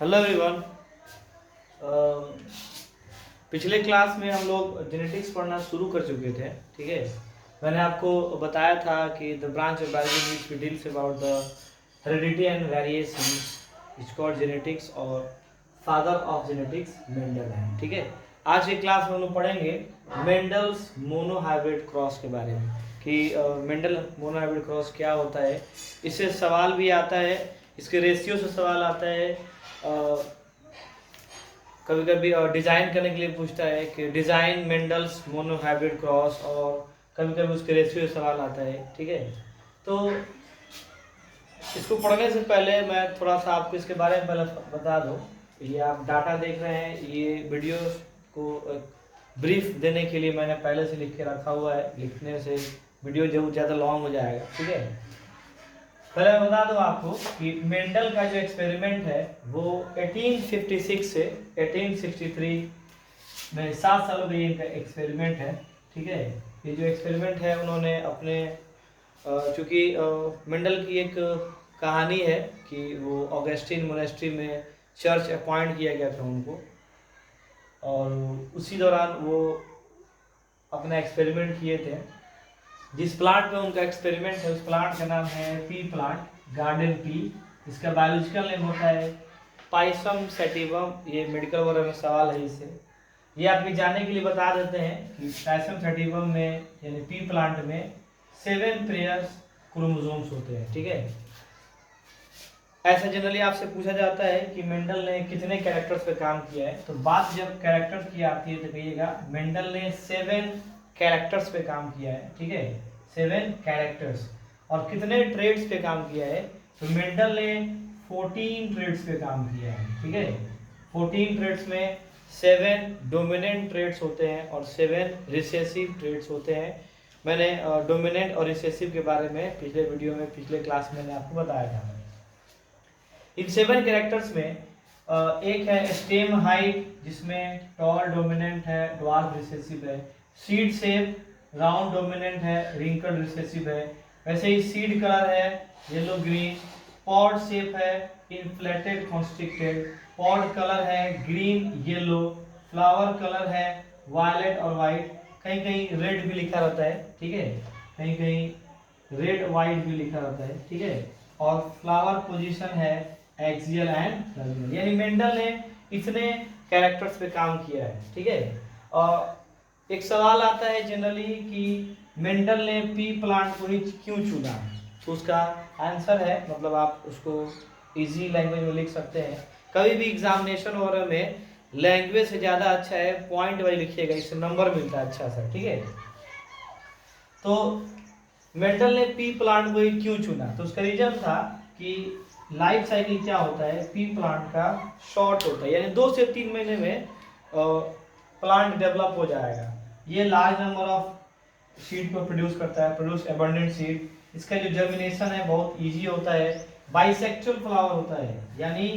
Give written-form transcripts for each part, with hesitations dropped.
Hello everyone. पिछले class में हम लोग जेनेटिक्स पढ़ना शुरू कर चुके थे। ठीक है, मैंने आपको बताया था कि the branch of biology which deals about the heredity and variation is called genetics और फादर ऑफ जेनेटिक्स मेंडल है। ठीक है, आज की क्लास में हम लोग पढ़ेंगे मेंडल्स मोनोहाइब्रिड क्रॉस के बारे में कि मेंडल मोनोहाइब्रिड क्रॉस क्या होता है। इससे सवाल भी आता है, इसके रेशियो से सवाल आता है। कभी कभी डिज़ाइन करने के लिए पूछता है कि डिज़ाइन मेंडल्स मोनोहाइब्रिड क्रॉस, और कभी कभी उसके रेशियो से सवाल आता है। ठीक है, तो इसको पढ़ने से पहले मैं थोड़ा सा आपको इसके बारे में पहले बता दूं। ये आप डाटा देख रहे हैं, ये वीडियो को ब्रीफ देने के लिए मैंने पहले से लिख के रखा हुआ है। लिखने से वीडियो जो ज़्यादा लॉन्ग हो जाएगा। ठीक है, पहले मैं बता दूं आपको कि मेंडल का जो एक्सपेरिमेंट है वो 1856 से 1863 में 7 सालों का ये इनका एक्सपेरिमेंट है। ठीक है, ये जो एक्सपेरिमेंट है उन्होंने अपने चूँकि मेंडल की एक कहानी है कि वो ऑगस्टीन मोनेस्ट्री में चर्च अपॉइंट किया गया था उनको, और उसी दौरान वो अपना एक्सपेरिमेंट किए थे। जिस प्लांट पे उनका एक्सपेरिमेंट है उस प्लांट का नाम है पी प्लांट, गार्डन पी। इसका बायोलॉजिकल नेम होता है पाइसम सैटिवम। ये मेडिकल वगैरह में सवाल है इससे। ये आप भी जानने के लिए बता देते हैं कि पाइसम सैटिवम में यानी पी प्लांट में 7 पेयर्स क्रोमोसोम्स होते हैं। ठीक है, ऐसा जनरली आपसे पूछा जाता है कि मेंडल ने कितने कैरेक्टर्स पे काम किया है। तो बात जब कैरेक्टर्स की आती है तो कहिएगा मेंडल ने 7 कैरेक्टर्स पे काम किया है। ठीक है, 7 कैरेक्टर्स। और कितने ट्रेड्स पे काम किया है, तो मेंडल ने 14 ट्रेड्स पे काम किया है। ठीक है, 14 ट्रेड्स में 7 डोमिनेंट ट्रेड्स होते हैं और 7 रिसेसिव ट्रेड्स होते हैं। मैंने डोमिनेंट और रिसेसिव के बारे में पिछले वीडियो में, पिछले क्लास में मैंने आपको बताया था। इन 7 कैरेक्टर्स में एक है स्टेम हाइट, जिसमें टॉल डोमिनेंट है, ड्वार्फ रिसेसिव है। सीड शेप राउंड डोमिनेंट है, रिंकल्ड रिसेसिव है। वैसे ही सीड कलर है येलो ग्रीन। पॉड शेप है इनफ्लेटेड कॉन्स्ट्रिक्टेड। पॉड कलर है ग्रीन येलो। फ्लावर कलर है वायलेट और वाइट। कहीं कहीं रेड भी लिखा रहता है। ठीक है, कहीं कहीं रेड वाइट भी लिखा रहता है। ठीक है, और फ्लावर पोजीशन है एक्सियल एंड टर्मिनल। यानी मेंडल ने इतने कैरेक्टर्स पे काम किया है। ठीक है, और एक सवाल आता है जनरली कि मेंडल ने पी प्लांट को ही क्यों चुना, तो उसका आंसर है, मतलब आप उसको इजी लैंग्वेज में लिख सकते हैं। कभी भी एग्जामिनेशन वगैरह में लैंग्वेज से ज़्यादा अच्छा है पॉइंट वाइज लिखिएगा, इससे नंबर मिलता है अच्छा सा। ठीक है, तो मेंडल ने पी प्लांट को ही क्यों चुना, तो उसका रीजन था कि लाइफ साइकिल क्या होता है पी प्लांट का, शॉर्ट होता है। यानी 2 से 3 महीने में प्लांट डेवलप हो जाएगा। ये लार्ज नंबर ऑफ सीड को प्रोड्यूस करता है, प्रोड्यूस एबंडेंट सीड। इसका जो जर्मिनेशन है बहुत इजी होता है। बाइसेक्चुअल फ्लावर होता है, यानी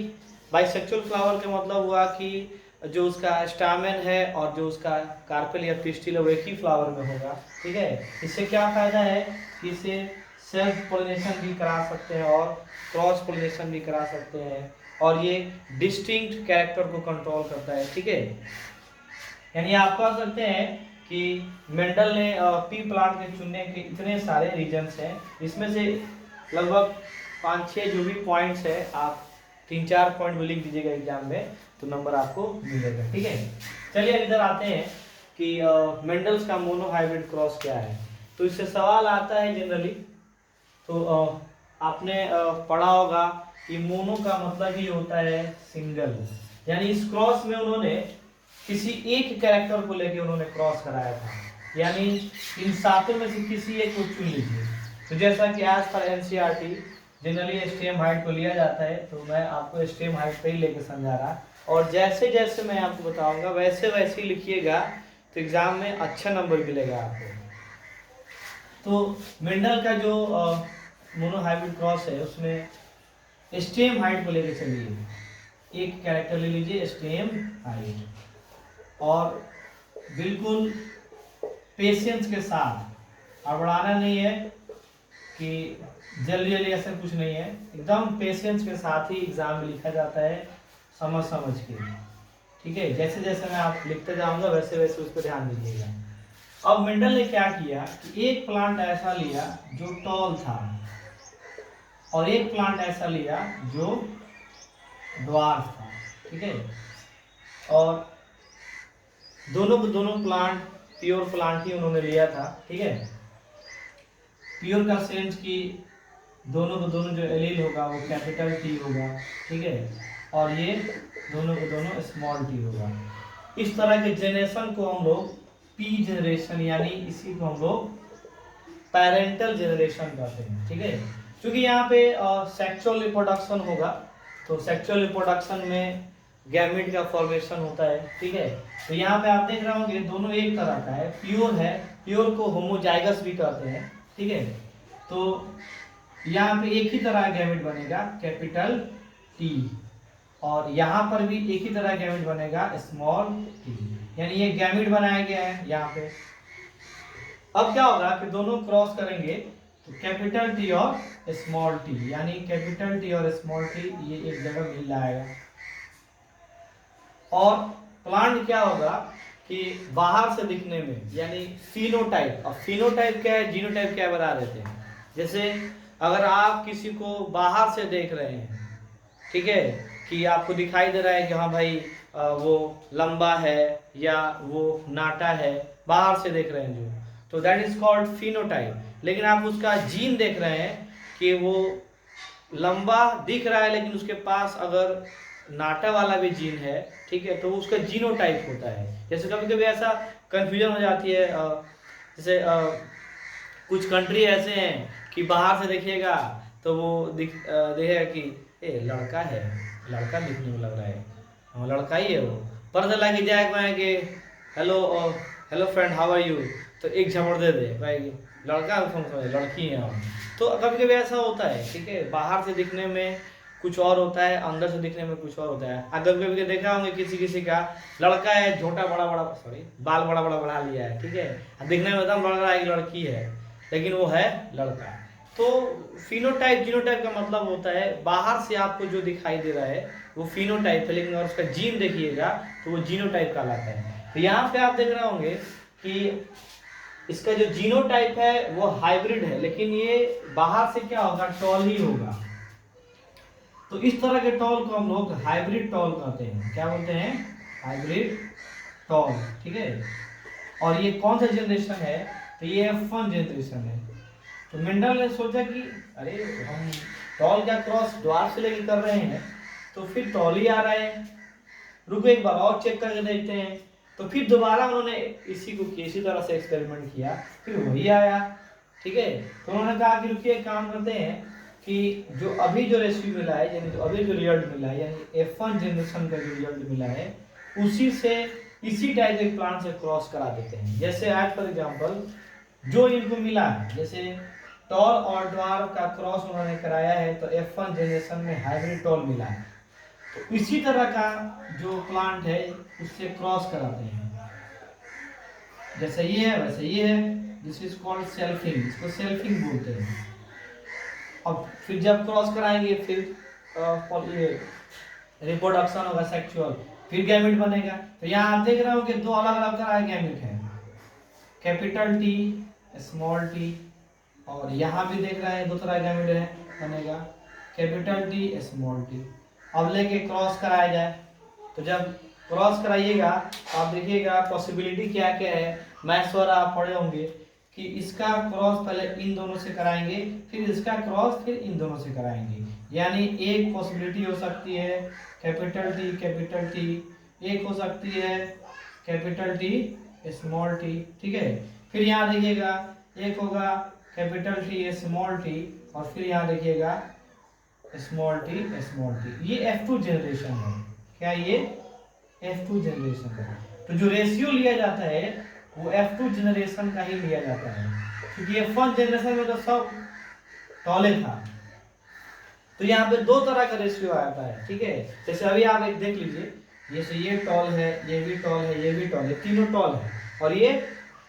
बाइसेक्चुअल फ्लावर का मतलब हुआ कि जो उसका स्टामेन है और जो उसका कार्पेल या पिस्टिल है वो एक ही फ्लावर में होगा। ठीक है, इससे क्या फायदा है कि इसे सेल्फ पोलिनेशन भी करा सकते हैं और क्रॉस पोलिनेशन भी करा सकते हैं, और ये डिस्टिंक्ट कैरेक्टर को कंट्रोल करता है। ठीक है, यानी आप कह सकते हैं कि मेंडल ने पी प्लांट के चुनने के इतने सारे रीजंस हैं। इसमें से लगभग 5-6 जो भी पॉइंट्स है, आप 3-4 पॉइंट भी लिख दीजिएगा एग्जाम में तो नंबर आपको मिलेगा। ठीक है, चलिए इधर आते हैं कि मेंडल्स का मोनोहाइब्रिड क्रॉस क्या है। तो इससे सवाल आता है जनरली, तो आपने पढ़ा होगा कि मोनो का मतलब ही होता है सिंगल। यानी इस क्रॉस में उन्होंने किसी एक कैरेक्टर को लेके उन्होंने क्रॉस कराया था, यानी इन 7 में से किसी एक को चुन लीजिए। तो जैसा कि आज पर एनसीईआरटी जनरली स्टेम हाइट को लिया जाता है, तो मैं आपको स्टेम हाइट पे ही लेके समझा रहा, और जैसे जैसे मैं आपको बताऊंगा वैसे वैसे ही लिखिएगा तो एग्जाम में अच्छा नंबर मिलेगा आपको। तो मेंडल का जो मोनोहाइब्रिड क्रॉस है उसमें स्टेम हाइट को लेकर चलिए। एक कैरेक्टर ले लीजिए स्टेम हाइट, और बिल्कुल पेशेंस के साथ, हड़बड़ाना नहीं है कि जल्दी जल्दी, ऐसा कुछ नहीं है। एकदम पेशेंस के साथ ही एग्जाम में लिखा जाता है। समझ समझ के, ठीक है। जैसे जैसे मैं आप लिखते जाऊंगा वैसे वैसे उस पर ध्यान दीजिएगा। अब मेंडल ने क्या किया कि एक प्लांट ऐसा लिया जो टॉल था और एक प्लांट ऐसा लिया जो ड्वार्फ था, ठीक है। और दोनों को दोनों प्लांट प्योर प्लांट ही उन्होंने लिया था, ठीक है। प्योर का सेंस कि दोनों को दोनों जो एलील होगा वो कैपिटल टी होगा, ठीक है। और ये दोनों को दोनों स्मॉल टी होगा। इस तरह के जेनरेशन को हम लोग पी जनरेशन यानी इसी को हम लोग पेरेंटल जनरेशन कहते हैं, ठीक है। क्योंकि यहाँ पे सेक्सुअल रिप्रोडक्शन होगा, तो सेक्सुअल रिप्रोडक्शन में गैमेट का फॉर्मेशन होता है, ठीक है। तो यहाँ पे आप देख रहे होंगे दोनों एक तरह का है, प्योर को होमोजाइगस भी कहते हैं, ठीक है। तो यहाँ पे एक ही तरह गैमेट बनेगा कैपिटल टी, और यहाँ पर भी एक ही तरह गैमेट बनेगा स्मॉल टी, यानी ये गैमेट बनाया गया है यहाँ पे। अब क्या होगा कि दोनों क्रॉस करेंगे तो कैपिटल टी और स्मॉल टी, यानी कैपिटल टी और स्मॉल टी ये एक जगह मिल जाएगा। और प्लांट क्या होगा कि बाहर से दिखने में यानी फिनोटाइप, अब फिनोटाइप क्या है जीनोटाइप क्या है बता देते हैं। जैसे अगर आप किसी को बाहर से देख रहे हैं, ठीक है, कि आपको दिखाई दे रहा है कि हाँ भाई वो लंबा है या वो नाटा है, बाहर से देख रहे हैं जो, तो दैट इज कॉल्ड फिनोटाइप। लेकिन आप उसका जीन देख रहे हैं कि वो लंबा दिख रहा है लेकिन उसके पास अगर नाटा वाला भी जीन है, ठीक है, तो उसका जीनोटाइप होता है। जैसे कभी कभी ऐसा कंफ्यूजन हो जाती है, जैसे कुछ कंट्री ऐसे हैं कि बाहर से देखिएगा तो वो देखेगा कि ए लड़का है, लड़का दिखने में लग रहा है, हाँ लड़का ही है वो, पर चला कि जाए कि hello hello friend how are you, तो एक झपड़ दे दे भाई लड़का लड़की है हम। तो कभी कभी ऐसा होता है, ठीक है, बाहर से दिखने में कुछ और होता है, अंदर से दिखने में कुछ और होता है। अगर कभी देखा होंगे किसी का लड़का है, झोटा बाल बड़ा बड़ा बढ़ा लिया है, ठीक है, दिखने में एकदम लग रहा है कि लड़की है लेकिन वो है लड़का। तो फिनोटाइप जीनोटाइप का मतलब होता है बाहर से आपको जो दिखाई दे रहा है वो फिनोटाइप है, लेकिन अगर उसका जीन देखिएगा तो वो जीनोटाइप कहलाता है। तो यहाँ पे आप देख रहे होंगे कि इसका जो जीनोटाइप है वो हाइब्रिड है, लेकिन ये बाहर से क्या होगा टॉल ही होगा। तो इस तरह के टॉल को हम लोग हाइब्रिड टॉल कहते हैं। क्या बोलते हैं? हाइब्रिड टॉल, ठीक है। और ये कौन सा जनरेशन है? तो ये F1 जनरेशन है। तो मेंडल ने सोचा कि अरे हम टॉल का क्रॉस ड्वार्फ से लेके कर रहे हैं तो फिर टॉल ही आ रहा है, रुको एक बार और चेक करके देखते हैं। तो फिर दोबारा उन्होंने इसी को इसी तरह से एक्सपेरिमेंट किया, फिर वही आया, ठीक है। तो उन्होंने कहा कि रुकिए काम करते हैं कि जो अभी जो रेसिपी मिला है यानी जो अभी जो रिजल्ट मिला है यानी F1 जनरेशन का जो रिजल्ट मिला है उसी से इसी टाइप के प्लांट से क्रॉस करा देते हैं। जैसे आज फॉर एग्जांपल जो इनको मिला है, जैसे टॉल और ड्वार्फ का क्रॉस उन्होंने कराया है तो F1 जनरेशन में हाइब्रिड टॉल मिला है। तो इसी तरह का जो प्लांट है उससे क्रॉस कराते हैं, जैसे ये है वैसे ये है, दिस इज कॉल्ड सेल्फिंग, इसको सेल्फिंग बोलते हैं। अब फिर जब क्रॉस कराएंगे फिर रिप्रोडक्शन होगा सेक्सुअल, फिर गैमेट बनेगा। तो यहाँ आप देख रहे हो कि दो अलग अलग तरह के गैमेट हैं, कैपिटल टी स्मॉल टी, और यहाँ भी देख रहे हैं दो तरह गैमेट है बनेगा कैपिटल टी स्मॉल टी। अब लेके क्रॉस कराया जाए, तो जब क्रॉस कराइएगा तो आप देखिएगा पॉसिबिलिटी क्या क्या है। मैथ्स वाला आप पढ़े होंगे कि इसका क्रॉस पहले इन दोनों से कराएंगे, फिर इसका क्रॉस फिर इन दोनों से कराएंगे। यानी एक पॉसिबिलिटी हो सकती है कैपिटल टी, एक हो सकती है कैपिटल टी स्मॉल टी, ठीक है। फिर यहाँ देखिएगा एक होगा कैपिटल टी स्मॉल टी, और फिर यहाँ देखिएगा स्मॉल टी। ये F2 जनरेशन है। क्या ये F2 जनरेशन है? तो जो रेशियो लिया जाता है वो F2 जनरेशन का ही लिया जाता है, क्योंकि F1 जनरेशन में तो सब टॉले था। तो यहाँ पे दो तरह का रेशियो आता है, ठीक है। जैसे अभी आप एक देख लीजिए, जैसे ये टॉल है, ये भी टॉल है, ये भी टॉल है, तीनों टॉल है, और ये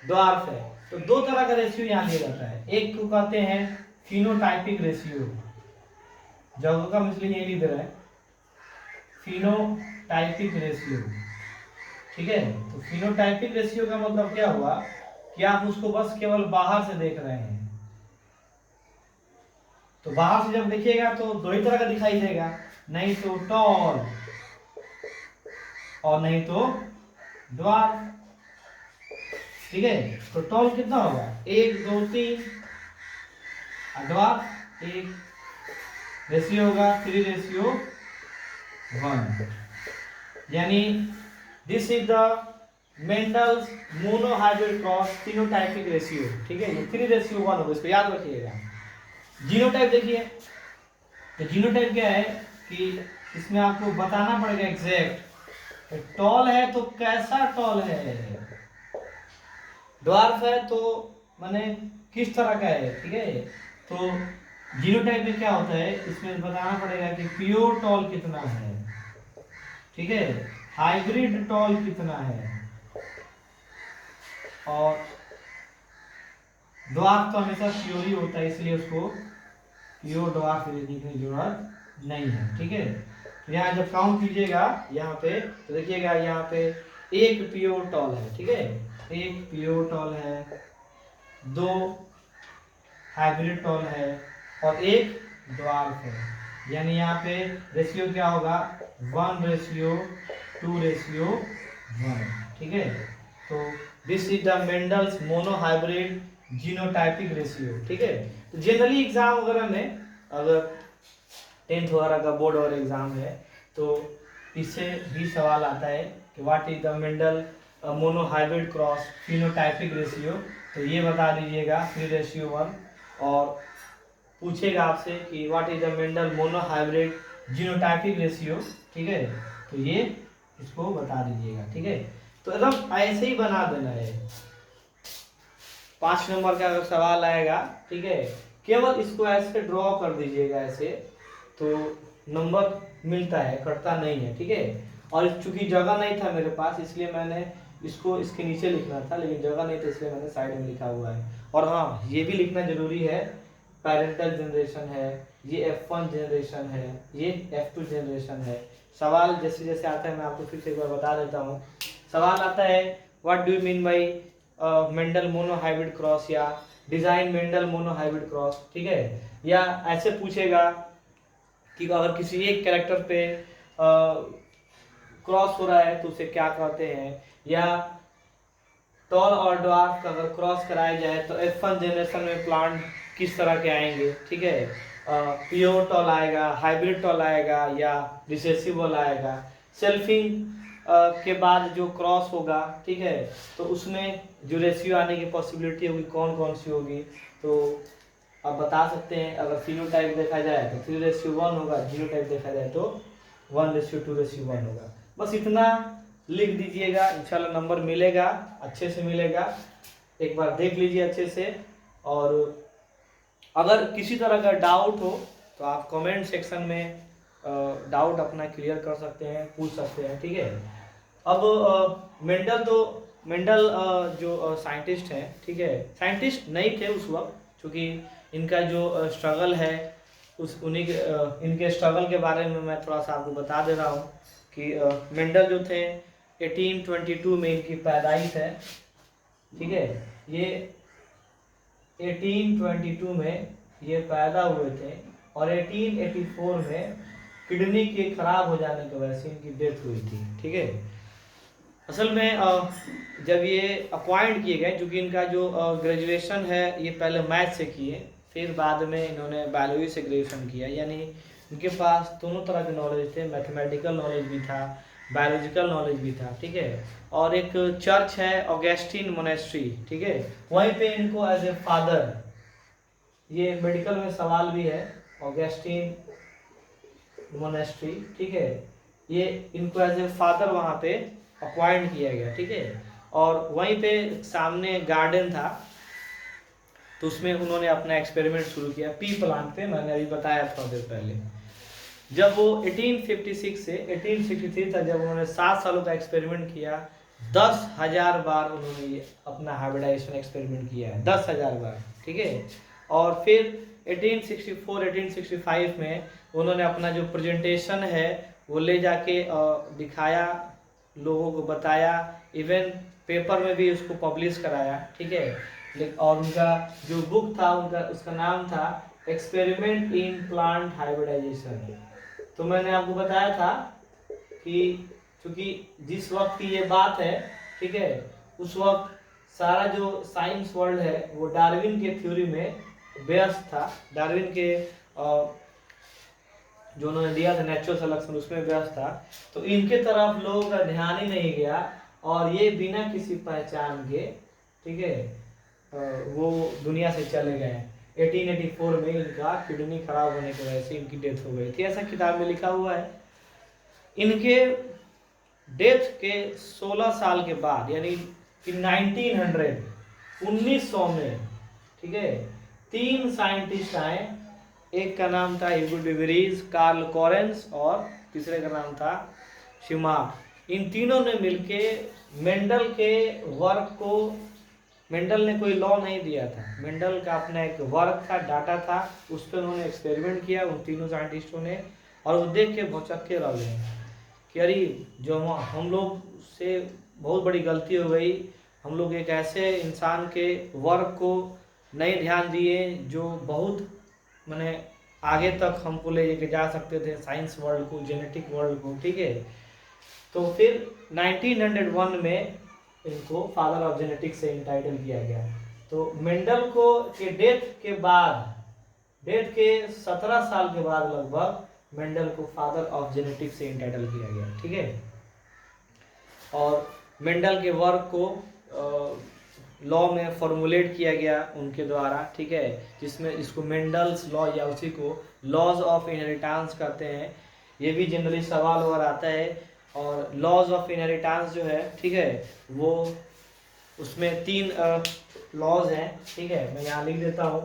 ड्वार्फ है। तो दो तरह का रेशियो यहाँ लिया जाता है। एक को कहते हैं फिनोटाइपिक रेशियो, जगह का इसलिए यही लिख रहा है फिनोटाइपिक रेशियो, ठीक है। तो फिनोटाइपिक रेशियो का मतलब क्या हुआ कि आप उसको बस केवल बाहर से देख रहे हैं। तो बाहर से जब देखिएगा तो दो ही तरह का दिखाई देगा, नहीं तो टॉल और नहीं तो ड्वार्फ, ठीक है। तो टॉल कितना होगा 1 2 3, ड्वार्फ 1, रेशियो होगा 3:1, यानी this is the Mendel's monohybrid cross phenotypic ratio, ठीक है। ये 3:1 होगा, इसको याद रखिएगा। जीनोटाइप देखिए, तो जीनोटाइप क्या है कि इसमें आपको बताना पड़ेगा एग्जैक्ट, टॉल है तो कैसा टॉल है, ड्वार्फ है तो माने किस तरह का है, ठीक है। तो जीनोटाइप में क्या होता है, इसमें बताना पड़ेगा कि प्योर टॉल कितना है, ठीक है, हाइब्रिड टॉल कितना है, और ड्वार्फ तो हमेशा प्योर ही होता है, इसलिए उसको प्योर ड्वार्फ लिखने की जरूरत नहीं है, ठीक है। तो यहाँ जब काउंट कीजिएगा यहाँ पे तो देखिएगा यहाँ पे एक प्योर टॉल है, ठीक है, एक प्योर टॉल है, 2 हाइब्रिड टॉल है और एक ड्वार्फ है, यानी यहाँ पे रेशियो क्या होगा 1:2:1, ठीक है। तो this is the Mendel's monohybrid genotypic ratio, ठीक है। तो जनरली एग्जाम वगैरह में अगर 10th वगैरह का बोर्ड और एग्जाम है तो इससे भी सवाल आता है कि what is the Mendel monohybrid cross phenotypic ratio, तो ये बता दीजिएगा 3:1, और पूछेगा आपसे कि what is the Mendel monohybrid genotypic ratio, ठीक है, तो ये इसको बता दीजिएगा, ठीक है। तो एकदम ऐसे ही बना देना है, 5 नंबर का अगर सवाल आएगा, ठीक है, केवल इसको ऐसे ड्रॉ कर दीजिएगा ऐसे, तो नंबर मिलता है, कटता नहीं है, ठीक है। और चूंकि जगह नहीं था मेरे पास इसलिए मैंने इसको इसके नीचे लिखना था, लेकिन जगह नहीं था इसलिए मैंने साइड में लिखा हुआ है। और हाँ, ये भी लिखना जरूरी है, पेरेंटल जनरेशन है, ये F1 जनरेशन है, ये F2 जनरेशन है। सवाल जैसे जैसे आता है मैं आपको फिर से एक बार बता देता हूँ। सवाल आता है what do you mean bye Mendel monohybrid cross, या डिजाइन मेंडल मोनोहाइब्रिड क्रॉस, ठीक है। या ऐसे पूछेगा कि अगर किसी एक कैरेक्टर पे क्रॉस हो रहा है तो उसे क्या कहते हैं, या टॉल और ड्वार्फ का अगर क्रॉस कराया जाए तो F1 जनरेशन में प्लांट किस तरह के आएंगे, ठीक है। प्योर टॉल आएगा, हाइब्रिड टॉल आएगा, या रिसेसिव वाला आएगा। सेल्फिंग के बाद जो क्रॉस होगा, ठीक है, तो उसमें जो रेशियो आने की पॉसिबिलिटी होगी कौन कौन सी होगी, तो आप बता सकते हैं। अगर फिनोटाइप देखा जाए तो 3:1 होगा, जीनोटाइप देखा जाए तो 1:2:1 होगा। बस इतना लिख दीजिएगा, इंशाल्लाह नंबर मिलेगा, अच्छे से मिलेगा। एक बार देख लीजिए अच्छे से, और अगर किसी तरह का डाउट हो तो आप कमेंट सेक्शन में डाउट अपना क्लियर कर सकते हैं, पूछ सकते हैं, ठीक है। अब मेंडल जो साइंटिस्ट हैं, ठीक है, साइंटिस्ट नहीं थे उस वक्त, क्योंकि इनका जो स्ट्रगल है उस उन्हीं के इनके स्ट्रगल के बारे में मैं थोड़ा सा आपको बता दे रहा हूँ कि मेंडल जो थे 1822 में इनकी पैदाइश है, ठीक है। ये 1822 में ये पैदा हुए थे और 1884 में किडनी के खराब हो जाने की वजह से इनकी डेथ हुई थी, ठीक है। असल में जब ये अपॉइंट किए गए, क्योंकि इनका जो ग्रेजुएशन है ये पहले मैथ से किए, फिर बाद में इन्होंने बायोलॉजी से ग्रेजुएशन किया, यानी इनके पास दोनों तरह के नॉलेज थे, मैथमेटिकल नॉलेज भी था, बायोलॉजिकल नॉलेज भी था, ठीक है। और एक चर्च है ऑगस्टीन मोनेस्ट्री, ठीक है, वहीं पे इनको एज ए फादर, ये मेडिकल में सवाल भी है, ऑगस्टीन मोनेस्ट्री, ठीक है, ये इनको एज ए फादर वहाँ पे अपॉइंट किया गया, ठीक है। और वहीं पे सामने गार्डन था, तो उसमें उन्होंने अपना एक्सपेरिमेंट शुरू किया पी प्लांट पे, मैंने अभी बताया थोड़ा देर पहले। जब वो 1856 से 1863 तक जब उन्होंने 7 सालों का एक्सपेरिमेंट किया, 10,000 बार उन्होंने ये अपना हाइब्रिडाइजेशन एक्सपेरिमेंट किया है, 10,000 बार, ठीक है। और फिर 1864 1865 में उन्होंने अपना जो प्रेजेंटेशन है वो ले जाके दिखाया, लोगों को बताया, इवन पेपर में भी उसको पब्लिश कराया, ठीक है। और उनका जो बुक था उनका उसका नाम था एक्सपेरिमेंट इन प्लांट हाइब्रिडाइजेशन। तो मैंने आपको बताया था कि चूंकि जिस वक्त की ये बात है, ठीक है, उस वक्त सारा जो साइंस वर्ल्ड है वो डार्विन के थ्योरी में व्यस्त था। डार्विन के जो उन्होंने दिया था नेचुरल सिलेक्शन उसमें व्यस्त था। तो इनके तरफ लोगों का ध्यान ही नहीं गया और ये बिना किसी पहचान के, ठीक है, वो दुनिया से चले गए। 1884 में इनका किडनी खराब होने की वजह से इनकी डेथ हो गई थी, ऐसा किताब में लिखा हुआ है। इनके डेथ के 16 साल के बाद यानी कि 1900 में, ठीक है, 3 साइंटिस्ट आए। एक का नाम था Hugo de Vries, Carl Correns और तीसरे का नाम था शिमाक। इन तीनों ने मिलके मेंडल के वर्क को, मेंडल ने कोई लॉ नहीं दिया था, मेंडल का अपना एक वर्क था, डाटा था, उस पर उन्होंने एक्सपेरिमेंट किया उन तीनों साइंटिस्टों ने। और वो देख के भौचक्के रह गए कि अरे जो हम लोग से बहुत बड़ी गलती हो गई, हम लोग एक ऐसे इंसान के वर्क को नहीं ध्यान दिए जो बहुत माने आगे तक हमको ले के जा सकते थे, साइंस वर्ल्ड को, जेनेटिक वर्ल्ड को, ठीक है। तो फिर 1901 में इनको फादर ऑफ जेनेटिक्स से इंटाइटल किया गया। तो मेंडल को के डेथ के बाद, डेथ के 17 साल के बाद लगभग मेंडल को फादर ऑफ जेनेटिक्स से इंटाइटल किया गया, ठीक है। और मेंडल के वर्क को लॉ में फॉर्मुलेट किया गया उनके द्वारा, ठीक है, जिसमें इसको मेंडल्स लॉ या उसी को लॉज ऑफ इनहेरिटेंस कहते हैं। ये भी जनरली सवाल वगैरह आता है। और लॉज ऑफ इनहेरिटेंस जो है, ठीक है, वो उसमें 3 लॉज हैं, ठीक है, मैं यहाँ लिख देता हूँ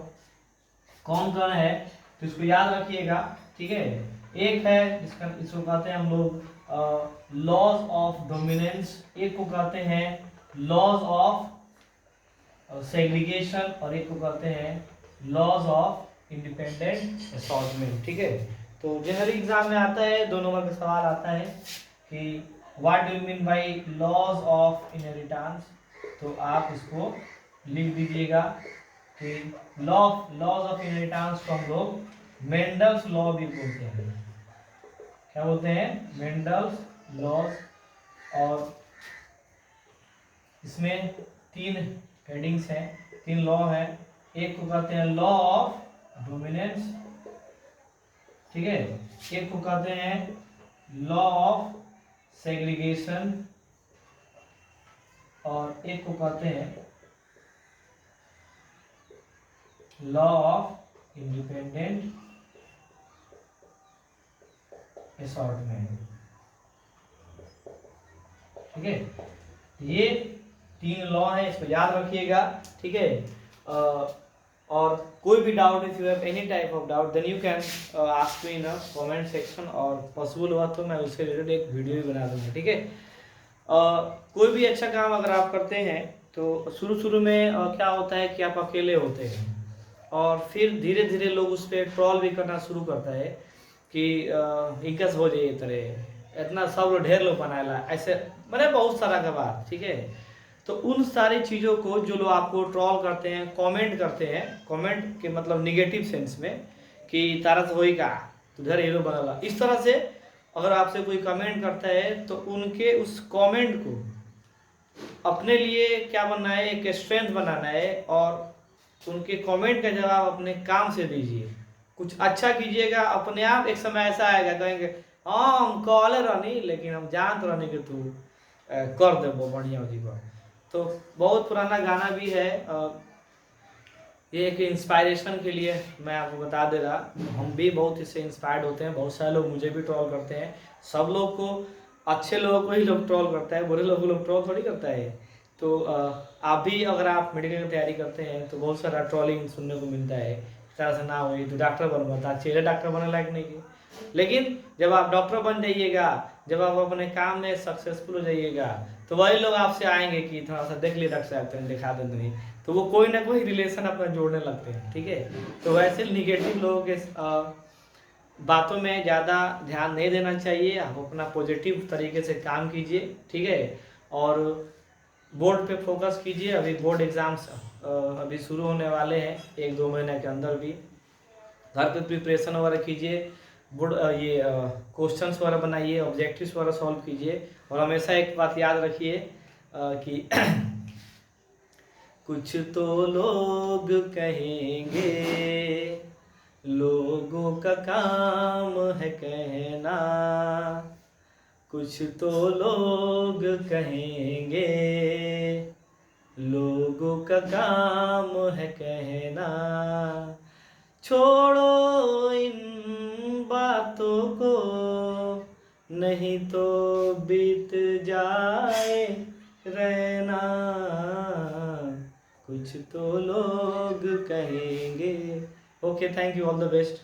कौन कौन है, तो इसको याद रखिएगा, ठीक है। एक है इसको कहते हैं हम लोग लॉज ऑफ डोमिनेंस, एक को कहते हैं लॉज ऑफ सेग्रीगेशन और एक को कहते हैं लॉज ऑफ इंडिपेंडेंट असॉर्टमेंट, ठीक है। तो जनरली एग्जाम में आता है, 2 नंबर का सवाल आता है कि what do you mean by laws of inheritance. तो आप इसको लिख दीजिएगा कि लॉज ऑफ इनहेरिटेंस को हम लोग मेंडल्स लॉ भी बोलते हैं। क्या बोलते हैं? Mendel's laws. और इसमें 3 हेडिंग्स हैं, 3 लॉ हैं। एक को कहते हैं लॉ ऑफ डोमिनेंस, ठीक है, एक को कहते हैं लॉ ऑफ सेग्रीगेशन और एक को कहते हैं लॉ ऑफ इंडिपेंडेंट असॉर्टमेंट, ठीक है। ये 3 लॉ है, इसको याद रखिएगा, ठीक है। और कोई भी doubt, if you have any type of doubt then you can ask me in comment section, और पॉसिबल हुआ तो मैं उससे रिलेटेड एक वीडियो भी बना दूंगा, ठीक है। कोई भी अच्छा काम अगर आप करते हैं तो शुरू में क्या होता है कि आप अकेले होते हैं और फिर धीरे धीरे लोग उस पर ट्रोल भी करना शुरू करता है कि इकस हो जाए तरह इतना सब लोग ढेर लोग बनाएला ऐसे, मैंने बहुत सारा का बात, ठीक है। तो उन सारी चीज़ों को जो लोग आपको ट्रोल करते हैं, कमेंट करते हैं, कमेंट के मतलब निगेटिव सेंस में कि तारा से होई का तो ढेर हीरो बनाला, इस तरह से अगर आपसे कोई कमेंट करता है तो उनके उस कमेंट को अपने लिए क्या बनना है, एक स्ट्रेंथ बनाना है और उनके कमेंट का जवाब अपने काम से दीजिए, कुछ अच्छा कीजिएगा। अपने आप एक समय ऐसा आएगा कहेंगे हाँ हम कहले रहनी लेकिन हम जानते रहनी कि तू कर दे वो बढ़िया जीवन। तो बहुत पुराना गाना भी है, ये एक इंस्पायरेशन के लिए मैं आपको बता दे रहा, हम भी बहुत इससे इंस्पायर्ड होते हैं। बहुत सारे लोग मुझे भी ट्रोल करते हैं, सब लोग को, अच्छे लोगों को ही लोग ट्रोल करता है, बुरे लोगों को लोग ट्रोल थोड़ी करता है। तो आप भी अगर आप मेडिकल की तैयारी करते हैं तो बहुत सारा ट्रोलिंग सुनने को मिलता है, इस तरह से ना हो तो डॉक्टर बन, बता चेहरे डॉक्टर बनने लायक नहीं की। लेकिन जब आप डॉक्टर बन जाइएगा, जब आप अपने काम में सक्सेसफुल हो जाइएगा, तो वही लोग आपसे आएंगे कि थोड़ा सा देख लिए डॉक्टर साहब, तो दिखा दे नहीं, तो वो कोई ना कोई रिलेशन अपना जोड़ने लगते हैं, ठीक है। तो वैसे निगेटिव लोगों के बातों में ज़्यादा ध्यान नहीं देना चाहिए, आप अपना पॉजिटिव तरीके से काम कीजिए, ठीक है। और बोर्ड पे फोकस कीजिए, अभी बोर्ड एग्ज़ाम्स अभी शुरू होने वाले हैं 1-2 महीने के अंदर भी। घर पे प्रिपरेशन वगैरह कीजिए, बोर्ड ये क्वेश्चंस वगैरह बनाइए, ऑब्जेक्टिव्स वगैरह सॉल्व कीजिए। और हमेशा एक बात याद रखिए कि कुछ तो लोग कहेंगे, लोगों का काम है कहना, कुछ तो लोग कहेंगे, लोगों का काम है कहना। छोड़ो इन बातों को, नहीं तो बीत जाए रहना, कुछ तो लोग कहेंगे। Okay, thank you, all the best.